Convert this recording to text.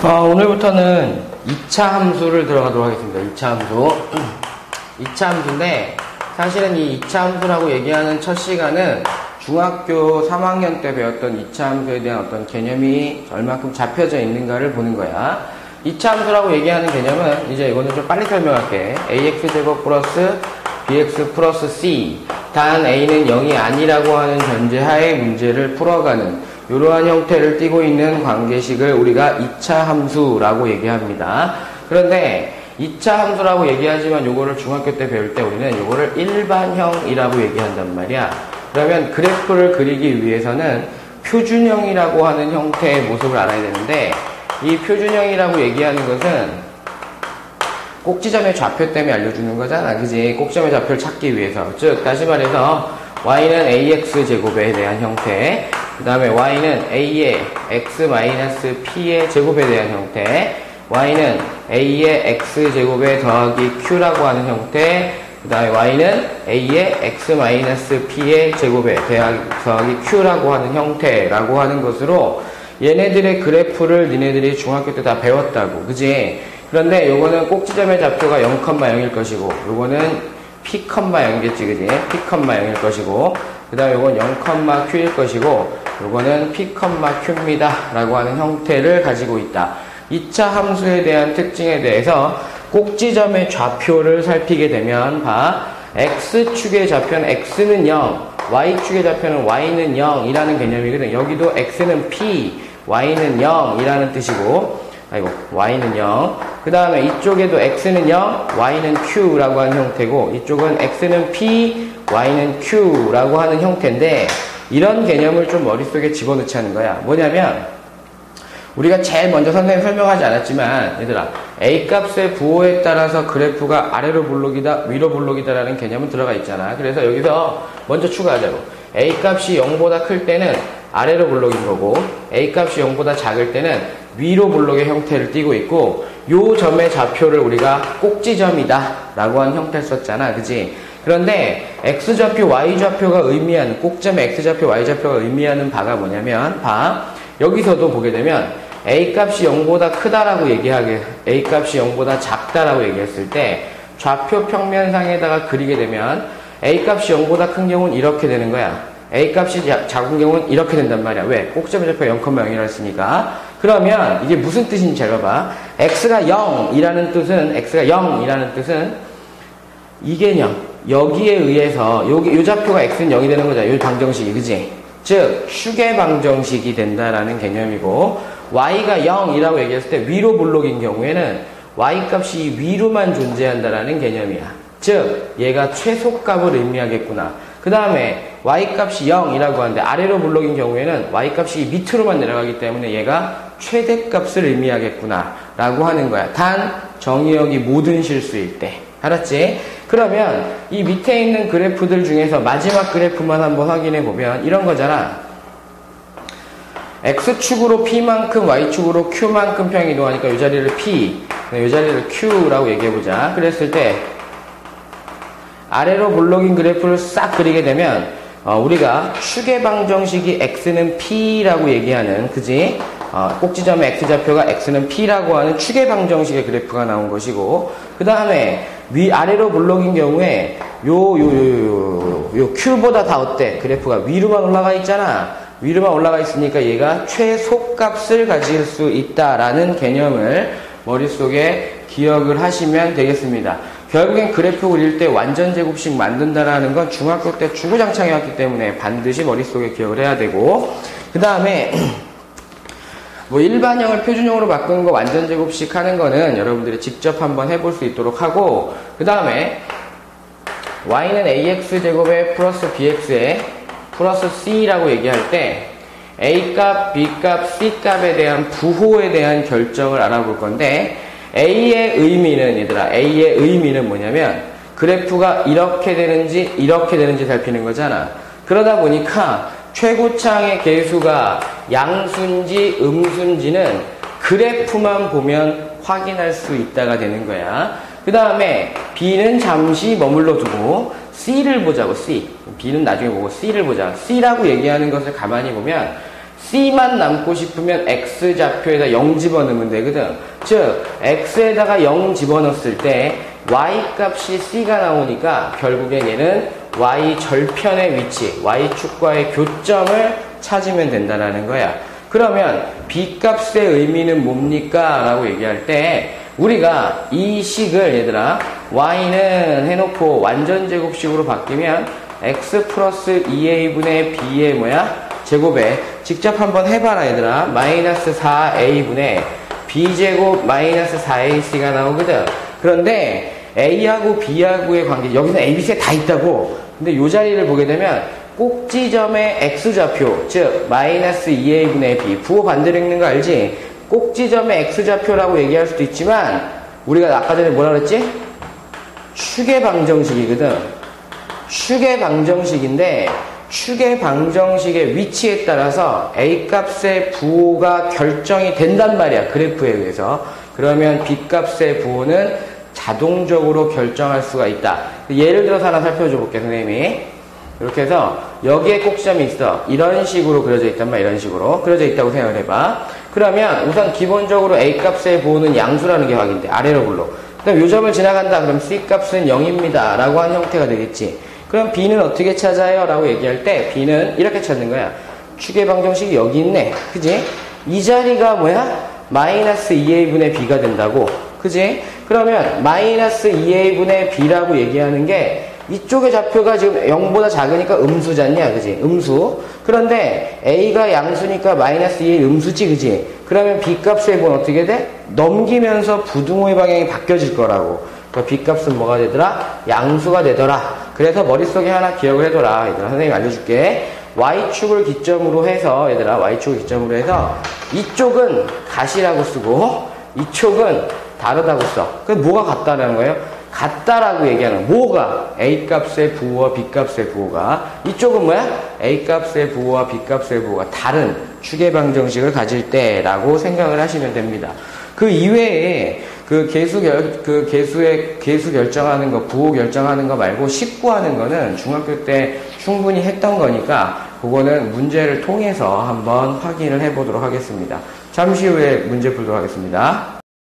오늘부터는 2차 함수를 들어가도록 하겠습니다. 2차 함수. 2차 함수인데, 사실은 이 2차 함수라고 얘기하는 첫 시간은 중학교 3학년 때 배웠던 2차 함수에 대한 어떤 개념이 얼마큼 잡혀져 있는가를 보는 거야. 2차 함수라고 얘기하는 개념은, 이제 이거는 좀 빨리 설명할게. ax제곱 플러스 bx 플러스 c. 단 a는 0이 아니라고 하는 전제하에 문제를 풀어가는 이러한 형태를 띠고 있는 관계식을 우리가 2차 함수라고 얘기합니다. 그런데 2차 함수라고 얘기하지만 요거를 중학교 때 배울 때 우리는 요거를 일반형이라고 얘기한단 말이야. 그러면 그래프를 그리기 위해서는 표준형이라고 하는 형태의 모습을 알아야 되는데, 이 표준형이라고 얘기하는 것은 꼭지점의 좌표 때문에 알려주는 거잖아. 그지? 꼭지점의 좌표를 찾기 위해서. 즉, 다시 말해서 y는 ax제곱에 대한 형태, 그 다음에 y는 a의 x-p의 제곱에 대한 형태, y는 a의 x제곱에 더하기 q라고 하는 형태, 그 다음에 y는 a의 x-p의 제곱에 더하기 q라고 하는 형태라고 하는 것으로 얘네들의 그래프를 니네들이 중학교 때 다 배웠다고. 그지? 그런데 요거는 꼭지점의 좌표가 0,0일 것이고, 요거는 p,0이겠지, 그지? p,0일 것이고, 그 다음에 요건 0,q일 것이고, 요거는 p,q입니다. 라고 하는 형태를 가지고 있다. 2차 함수에 대한 특징에 대해서 꼭지점의 좌표를 살피게 되면, x축의 좌표는 x는 0, y축의 좌표는 y는 0이라는 개념이거든. 여기도 x는 p, y는 0이라는 뜻이고, y는 0. 그 다음에 이쪽에도 x는 0, y는 q라고 하는 형태고, 이쪽은 x는 p, y는 q라고 하는 형태인데, 이런 개념을 좀 머릿속에 집어넣자는 거야. 뭐냐면, 우리가 제일 먼저 선생님 설명하지 않았지만, 얘들아, a값의 부호에 따라서 그래프가 아래로 볼록이다, 위로 볼록이다라는 개념은 들어가 있잖아. 그래서 여기서 먼저 추가하자고. a값이 0보다 클 때는 아래로 볼록인 거고, a값이 0보다 작을 때는 위로 볼록의 형태를 띠고 있고, 요 점의 좌표를 우리가 꼭지점이다 라고 하는 형태를 썼잖아. 그지? 그런데 x좌표, y좌표가 의미하는, 꼭점의 x좌표, y좌표가 의미하는 바가 뭐냐면, 여기서도 보게 되면 a값이 0보다 크다라고 얘기하게, a값이 0보다 작다라고 얘기했을 때 좌표 평면상에다가 그리게 되면 a값이 0보다 큰 경우는 이렇게 되는 거야. a값이 작은 경우는 이렇게 된단 말이야. 왜? 꼭점의 좌표가 0,0이라 했으니까. 그러면 이게 무슨 뜻인지 잘 봐봐. x가 0이라는 뜻은 이 개념, 여기에 의해서 요 좌표가 x는 0이 되는 거잖아. 요 방정식이, 그지? 즉 축의 방정식이 된다라는 개념이고, y가 0이라고 얘기했을 때 위로 볼록인 경우에는 y값이 위로만 존재한다라는 개념이야. 즉 얘가 최소값을 의미하겠구나. 그 다음에 y값이 0이라고 하는데 아래로 볼록인 경우에는 y값이 밑으로만 내려가기 때문에 얘가 최대값을 의미하겠구나 라고 하는 거야. 단 정의역이 모든 실수일 때. 알았지? 그러면 이 밑에 있는 그래프들 중에서 마지막 그래프만 한번 확인해 보면 이런 거잖아. x축으로 p만큼 y축으로 q만큼 평이 이동하니까 이 자리를 p, 이 자리를 q라고 얘기해보자. 그랬을 때 아래로 볼록인 그래프를 싹 그리게 되면 우리가 축의 방정식이 x는 p라고 얘기하는, 그지? 꼭지점의 x좌표가 x는 p라고 하는 축의 방정식의 그래프가 나온 것이고, 그 다음에 아래로 볼록인 경우에 요 q보다 다 어때? 그래프가 위로만 올라가 있잖아. 위로만 올라가 있으니까 얘가 최소값을 가질 수 있다라는 개념을 머릿속에 기억을 하시면 되겠습니다. 결국엔 그래프 그릴 때 완전 제곱식 만든다라는 건 중학교 때 주구장창이었기 때문에 반드시 머릿속에 기억을 해야 되고, 그 다음에 뭐 일반형을 표준형으로 바꾸는 거 완전 제곱식 하는 거는 여러분들이 직접 한번 해볼 수 있도록 하고, 그 다음에 y는 ax제곱에 플러스 bx에 플러스 c라고 얘기할 때 a값, b값, c값에 대한 부호에 대한 결정을 알아볼 건데, A의 의미는 뭐냐면 그래프가 이렇게 되는지 살피는 거잖아. 그러다 보니까 최고창의 개수가 양수인지 음수인지는 그래프만 보면 확인할 수 있다가 되는 거야. 그 다음에 B는 잠시 머물러 두고 C를 보자고. B는 나중에 보고 C를 보자. C라고 얘기하는 것을 가만히 보면 C만 남고 싶으면 X좌표에다 0 집어넣으면 되거든. 즉, X에다가 0 집어넣었을 때 Y 값이 C가 나오니까 결국엔 얘는 Y 절편의 위치, Y축과의 교점을 찾으면 된다는 거야. 그러면 B 값의 의미는 뭡니까? 라고 얘기할 때 우리가 이 식을 얘들아 Y는 해놓고 완전제곱식으로 바뀌면 X 플러스 2A분의 B의 뭐야? 제곱에 직접 한번 해봐라 얘들아. 마이너스 4A분의 B제곱 마이너스 4AC가 나오거든. 그런데 A하고 B하고의 관계, 여기서 A, B, C에 다 있다고. 근데 이 자리를 보게 되면 꼭지점의 X좌표, 즉 마이너스 2A분의 B, 부호 반대로 읽는 거 알지? 꼭지점의 X좌표라고 얘기할 수도 있지만 우리가 아까 전에 뭐라 그랬지? 축의 방정식이거든. 축의 방정식인데 축의 방정식의 위치에 따라서 A값의 부호가 결정이 된단 말이야. 그래프에 의해서. 그러면 B값의 부호는 자동적으로 결정할 수가 있다. 예를 들어서 하나 살펴줘 볼게, 선생님이. 이렇게 해서 여기에 꼭지점이 있어. 이런 식으로 그려져 있단 말이야. 이런 식으로 그려져 있다고 생각을 해봐. 그러면 우선 기본적으로 A값의 부호는 양수라는 게 확인돼. 아래로 굴러. 그럼 요 점을 지나간다. 그럼 C값은 0입니다. 라고 한 형태가 되겠지. 그럼 B는 어떻게 찾아요? 라고 얘기할 때 B는 이렇게 찾는 거야. 축의 방정식이 여기 있네. 그지? 이 자리가 뭐야? 마이너스 2A분의 B가 된다고. 그지? 그러면 마이너스 2A분의 B라고 얘기하는 게 이쪽의 좌표가 지금 0보다 작으니까 음수잖냐. 그지? 음수. 그런데 A가 양수니까 마이너스 2A 음수지. 그지? 그러면 B값의 부호는 어떻게 돼? 넘기면서 부등호의 방향이 바뀌어질 거라고. B값은 뭐가 되더라? 양수가 되더라. 그래서 머릿속에 하나 기억을 해둬라. 얘들아, 선생님이 알려줄게. Y축을 기점으로 해서, 얘들아, Y축을 기점으로 해서, 이쪽은 같이라고 쓰고, 이쪽은 다르다고 써. 그럼 뭐가 같다라는 거예요? 같다라고 얘기하는 거야. 뭐가? A값의 부호와 B값의 부호가. 이쪽은 뭐야? A값의 부호와 B값의 부호가 다른 축의 방정식을 가질 때라고 생각을 하시면 됩니다. 그 이외에 개수 결정하는 거, 부호 결정하는 거 말고 식구하는 거는 중학교 때 충분히 했던 거니까 그거는 문제를 통해서 한번 확인을 해보도록 하겠습니다. 잠시 후에 문제 풀도록 하겠습니다.